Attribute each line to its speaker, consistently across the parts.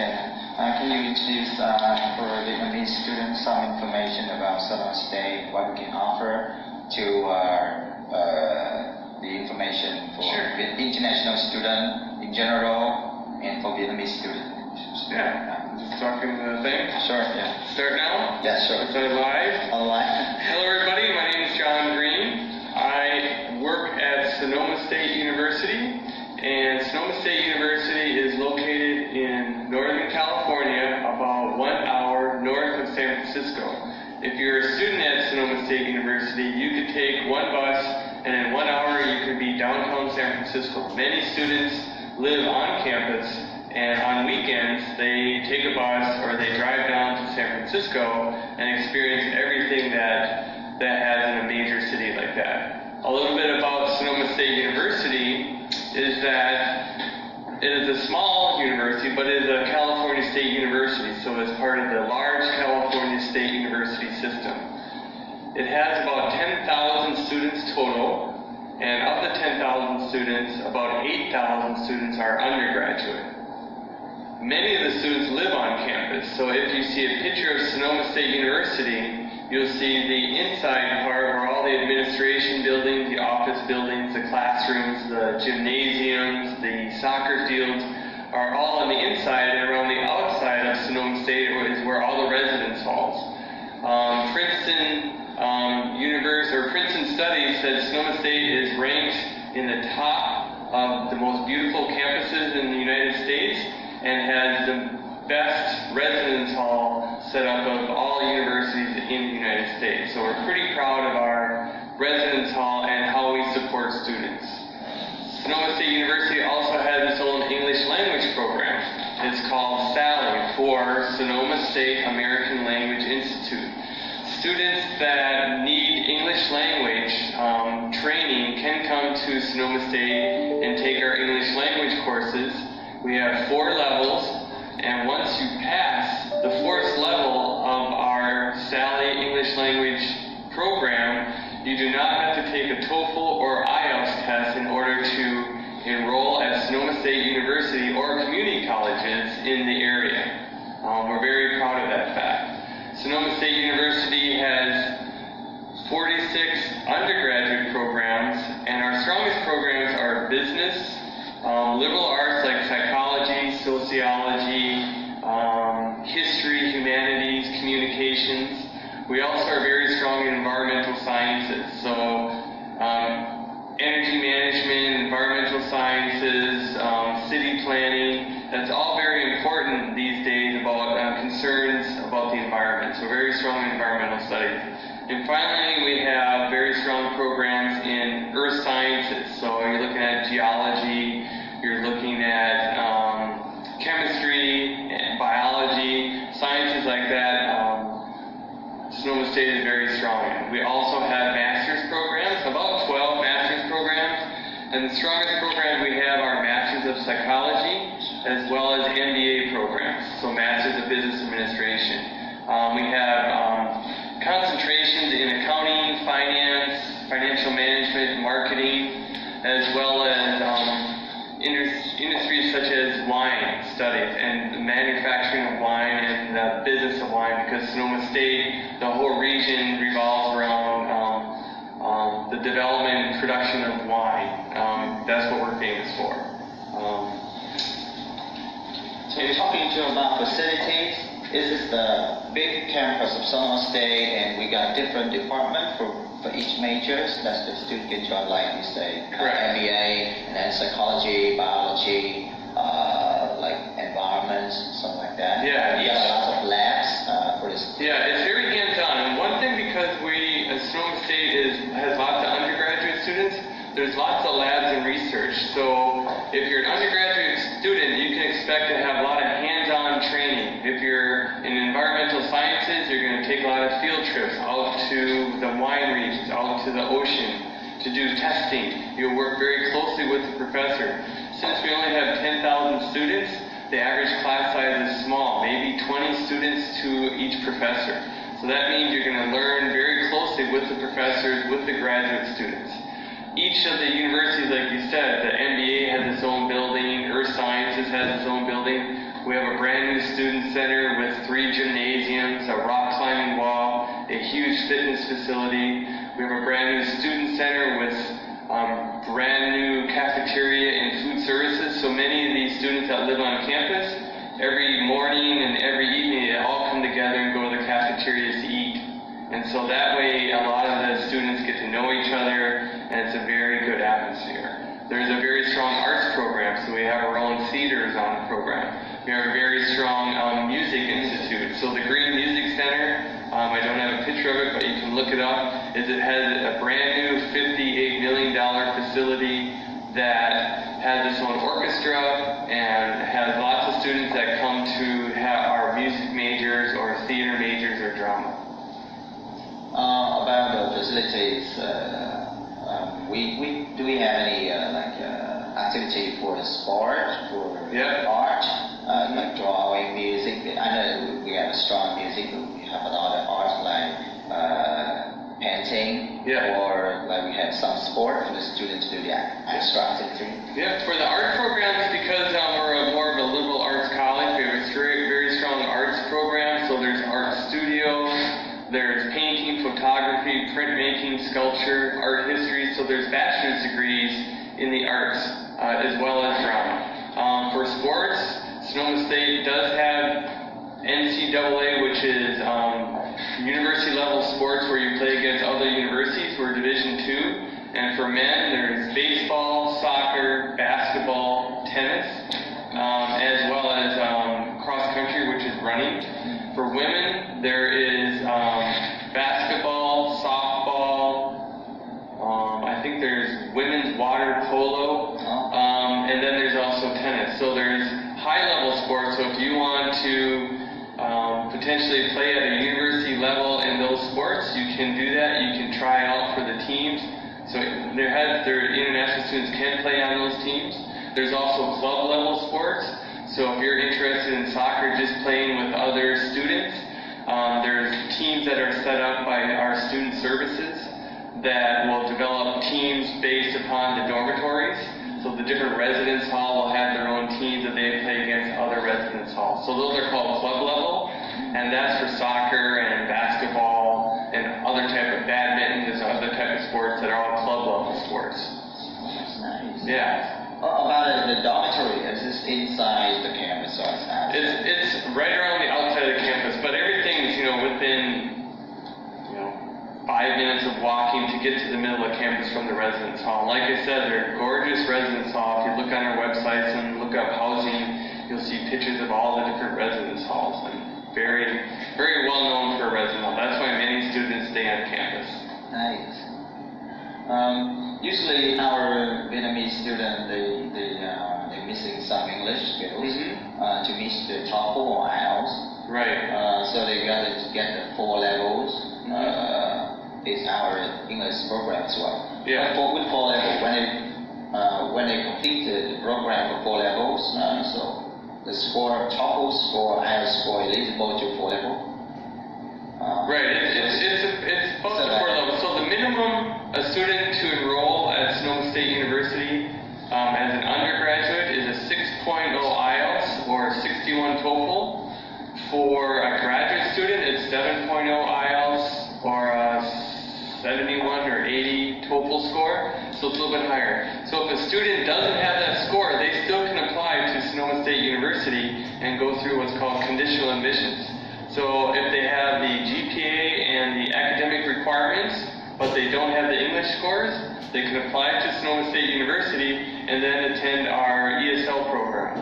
Speaker 1: Okay. Can you introduce for Vietnamese students some information about Sonoma State, what we can offer to the information for international student in general and for Vietnamese students?
Speaker 2: Yeah. Just talking the thing?
Speaker 1: Sure, yeah.
Speaker 2: Start now?
Speaker 1: Yeah, sure.
Speaker 2: Is that live?
Speaker 1: Online.
Speaker 2: Hello everybody, my name is John Green. I work at Sonoma State University, and Sonoma State University is located in Northern California, about 1 hour north of San Francisco. If you're a student at Sonoma State University, you could take one bus, and in 1 hour you could be downtown San Francisco. Many students live on campus, and on weekends they take a bus or they drive down to San Francisco and experience everything that has in a major city like that. A little bit about Sonoma State University is that it is a small university, but it is a California State University, so it's part of the large California State University system. It has about 10,000 students total, and of the 10,000 students, about 8,000 students are undergraduate. Many of the students live on campus, so if you see a picture of Sonoma State University, you'll see the inside part where all the administration buildings, the office buildings, the classrooms, the gymnasiums, the soccer fields are all on the inside, and around the outside of Sonoma State is where all the residence halls. Princeton Studies said Sonoma State is ranked in the top of the most beautiful campuses in the United States and has the best residence hall set up of all universities in the United States. So we're pretty proud of our residence hall and how we support students. Sonoma State University also has its own English language program. It's called SALLY, for Sonoma State American Language Institute. Students that need English language training can come to Sonoma State and take our English language courses. We have 4 levels, and once you pass the 4th level of our SALLY English language program, you do not have to take a TOEFL or IELTS test in order to enroll at Sonoma State University or community colleges in the area. We're very proud of that fact. Sonoma State University has 46 undergraduate programs, and our strongest programs are business, liberal arts like psychology, sociology, history, humanities, communications. We also are very strong in environmental sciences, so energy management, environmental sciences, city planning. That's all very important these days about concerns about the environment. So very strong in environmental studies. And finally, we have very strong programs in earth sciences. So you're looking at geology, you're looking at chemistry, and biology, sciences like that. Sonoma State is very strong in. We also have master's programs, about 12 master's programs, and the strongest programs we have are Masters of Psychology as well as MBA programs, so Masters of Business Administration. We have concentrations in accounting, finance, financial management, marketing, as well as industries such as wine studies and the manufacturing of wine and the business of wine, because Sonoma State, the whole region revolves around the development and production of wine. That's what we're famous for.
Speaker 1: So you're talking about facilities. This is the big campus of Sonoma State, and we got different departments for each majors that the student can join, like you say, MBA, and then psychology, biology, like environments, something like that.
Speaker 2: Yeah,
Speaker 1: you got lots of labs for this.
Speaker 2: Yeah, it's very hands-on. And one thing, because we, as Sonoma State has lots of undergraduate students, there's lots of labs and research. So if you're an undergraduate student, you can expect to have a lot of hands-on training. If you're in environmental sciences, you're going to take a lot of field trips out to the wine regions, out to the ocean to do testing. You'll work very closely with the professor. Since we only have 10,000 students, the average class size is small, maybe 20 students to each professor. So that means you're going to learn very closely with the professors, with the graduate students. Each of the universities, like you said, the MBA has its own building, Earth Sciences has its own building. We have a brand new student center with 3 gymnasiums, a rock climbing wall, a huge fitness facility. We have a brand new student center with brand new cafeteria and food services. So many of these students that live on campus, every morning and every evening, they all come together and go to the cafeterias to eat. And so that way, a lot of the students get to know each other, and it's a very good atmosphere. There's a very strong arts program, so we have our own theaters on the program. We have a very strong music institute. So the Green Music Center, I don't have a picture of it, but you can look it up, is it has a brand new $58 million facility that has its own orchestra and has lots of students that come to have our music majors or theater majors or drama.
Speaker 1: About the facilities, do we have any activity for the sport, for art, like drawing, music? I know we have a strong music, but we have a lot of art like painting, or like we have some sport for the students to do the extra activity.
Speaker 2: Yeah, for the art programs, because we're more of a liberal arts college, we have a very strong arts program. So there's art studios, there's painting, photography, printmaking, sculpture, art history. So there's bachelor's degrees in the arts as well as drama. For sports, Sonoma State does have NCAA, which is university level sports where you play against other universities. We're Division II. And for men, there's baseball, soccer, basketball, tennis, as well as cross country, which is running. For women, there is basketball, softball, I think there's women's water polo, and then there's also tennis. So there's high-level sports, so if you want to potentially play at a university level in those sports, you can do that. You can try out for the teams. So their international students can play on those teams. There's also club-level sports. So if you're interested in soccer, just playing with other students, there's teams that are set up by our student services that will develop teams based upon the dormitories. So the different residence hall will have their own teams that they play against other residence halls. So those are called club level, and that's for soccer and basketball and other type of badminton. There's other type of sports that are all club level sports.
Speaker 1: That's nice.
Speaker 2: Yeah.
Speaker 1: About the dormitory, is this inside the campus or outside?
Speaker 2: It's right around the outside of the campus, but everything's within 5 minutes of walking to get to the middle of campus from the residence hall. Like I said, they're gorgeous residence hall. If you look on our websites and look up housing, you'll see pictures of all the different residence halls. And very, very well known for a residence hall. That's why many students stay on campus.
Speaker 1: Nice. Usually our Vietnamese students, they're missing some English skills to meet the TOEFL or IELTS.
Speaker 2: Right.
Speaker 1: So they got to get the 4 levels. It's our English program as well.
Speaker 2: Yeah.
Speaker 1: With 4 levels, when they complete the program for 4 levels, so the score, TOEFL score, IELTS score, eligible to 4 levels.
Speaker 2: Right. It's both the 4 levels. So the minimum a student to enroll at Sonoma State University as an undergraduate is a 6.0 IELTS or 61 TOEFL. For a graduate student, it's 7.0 IELTS or a 71 or 80 TOEFL score, so it's a little bit higher. So if a student doesn't have that score, they still can apply to Sonoma State University and go through what's called conditional admissions. So if they have the GPA and the academic requirements, but they don't have the English scores, they can apply to Sonoma State University and then attend our ESL program.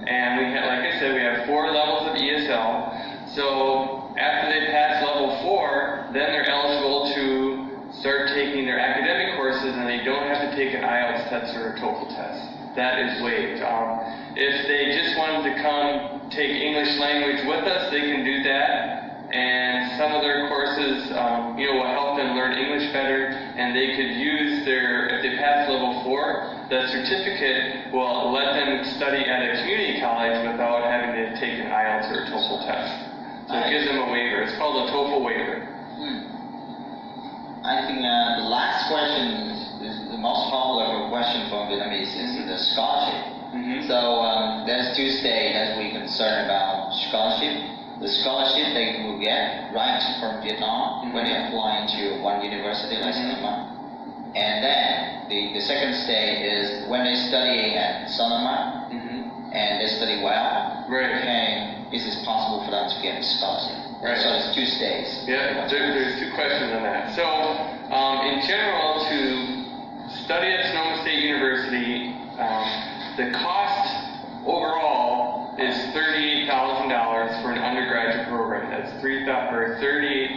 Speaker 2: And we have, like I said, we have 4 levels of ESL. So after they pass level 4, then they're eligible to start taking their academic courses, and they don't have to take an IELTS test or a TOEFL test. That is waived. If they just wanted to come take English language with us, they can do that. And some of their courses, will help them learn English better, and they could use if they pass level 4, that certificate will let them study at a community college without having to take an IELTS or a TOEFL test. So it gives them a waiver. It's called a TOEFL waiver.
Speaker 1: I think the last question is the most popular question from Vietnamese is the scholarship. So there's 2 states that we concern concerned about scholarship. The scholarship they will get right from Vietnam when they apply to one university like Sonoma. And then the second stage is when they study at Sonoma and they study well, okay, is it possible for them to get a scholarship?
Speaker 2: Right.
Speaker 1: So it's 2 stages.
Speaker 2: Yeah, there's 2 questions on that. So, in general, to study at Sonoma State University, the cost overall is $38,000 for an undergraduate program. That's $38,000,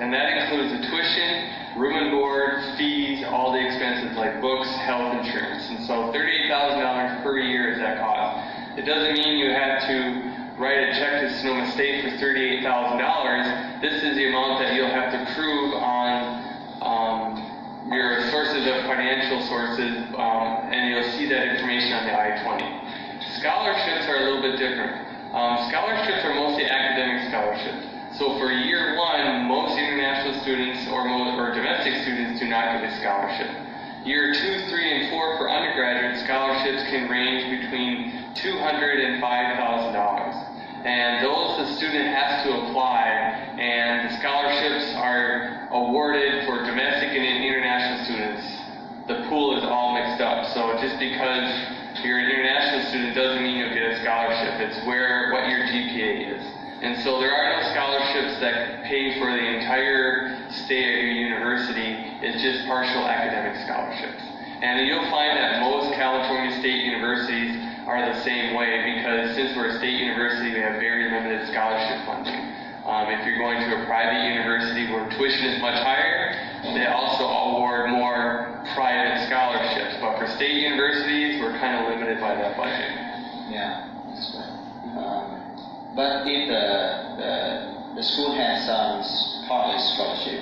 Speaker 2: and that includes the tuition, room and board, fees, all the expenses like books, health insurance. And so $38,000 per year is that cost. It doesn't mean you have to write a check to Sonoma State for $38,000. This is the amount that you'll have to prove on your sources of financial sources, and you'll see that information on the I-20. Scholarships are a little bit different. Scholarships are mostly academic scholarships. So for year 1, most international students or domestic students do not get a scholarship. Year 2, 3, and 4 for undergraduate scholarships can range between $200,000 and $5,000. And those the student has to apply, and the scholarships are awarded for domestic and international students. The pool is all mixed up, so just because you're an international student doesn't mean you'll get a scholarship. It's what your GPA is. And so there are no scholarships that pay for the entire stay at your university. It's just partial academic scholarships. And you'll find that most California state universities are the same way, because since we're a state university, we have very limited scholarship funding. If you're going to a private university where tuition is much higher, they also award more private scholarships. But for state universities, we're kind of limited by that budget.
Speaker 1: Yeah, that's right. But if the school has some partly scholarship,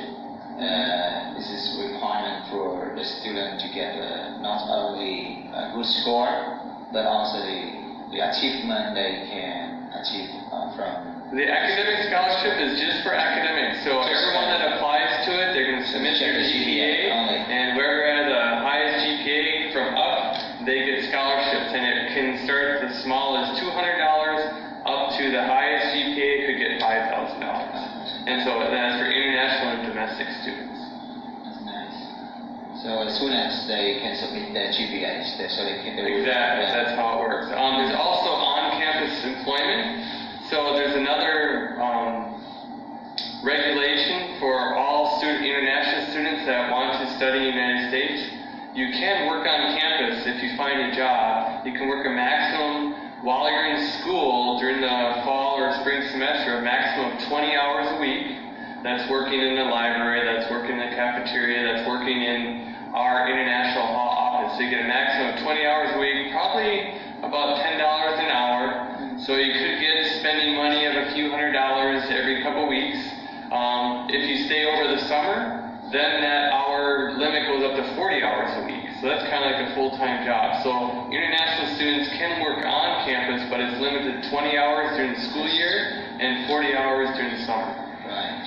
Speaker 1: this is a requirement for the student to get not only a good score, but also the achievement they can achieve from.
Speaker 2: The academic scholarship is just for academics. So everyone that applies to it, they're going to submit their GPA, and whoever has the highest GPA from up, they get scholarships. And it can start as small as $200 up to the highest GPA could get $5,000. And so that's for international and domestic students.
Speaker 1: That's nice. So as soon as they can submit their GPAs, so they can.
Speaker 2: Exactly, that's how it works. There's also on-campus employment. So there's another regulation for all international students that want to study in the United States. You can work on campus if you find a job. You can work a maximum, while you're in school during the fall or spring semester, a maximum of 20 hours a week. That's working in the library, that's working in the cafeteria, that's working in our international hall office. So you get a maximum of 20 hours a week, probably about $10 an hour. So you could get spending money of a few $100s every couple weeks. If you stay over the summer, then that hour limit goes up to 40 hours a week. So that's kind of like a full-time job. So international students can work on campus, but it's limited to 20 hours during the school year and 40 hours during the summer.
Speaker 1: Right.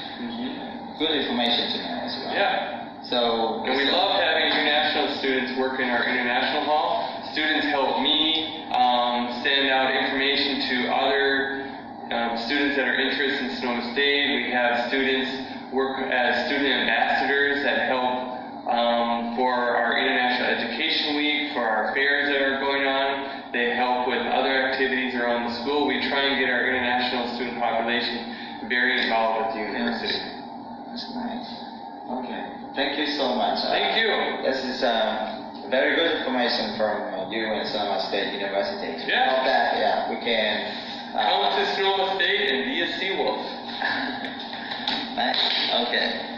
Speaker 1: Good information to know as well.
Speaker 2: Yeah.
Speaker 1: So,
Speaker 2: and we love having international students work in our international hall. Students help me send out information to other students that are interested in Sonoma State. We have students work as student ambassadors that help for our International Education Week, for our fairs that are going on. They help with other activities around the school. We try and get our international student population very involved with the university.
Speaker 1: That's nice. Okay. Thank you so much.
Speaker 2: Thank you.
Speaker 1: This is very good information from you and Sonoma State University.
Speaker 2: Yeah.
Speaker 1: Hope that, we can
Speaker 2: come to Sonoma State and be a sea wolf.
Speaker 1: Nice. Okay.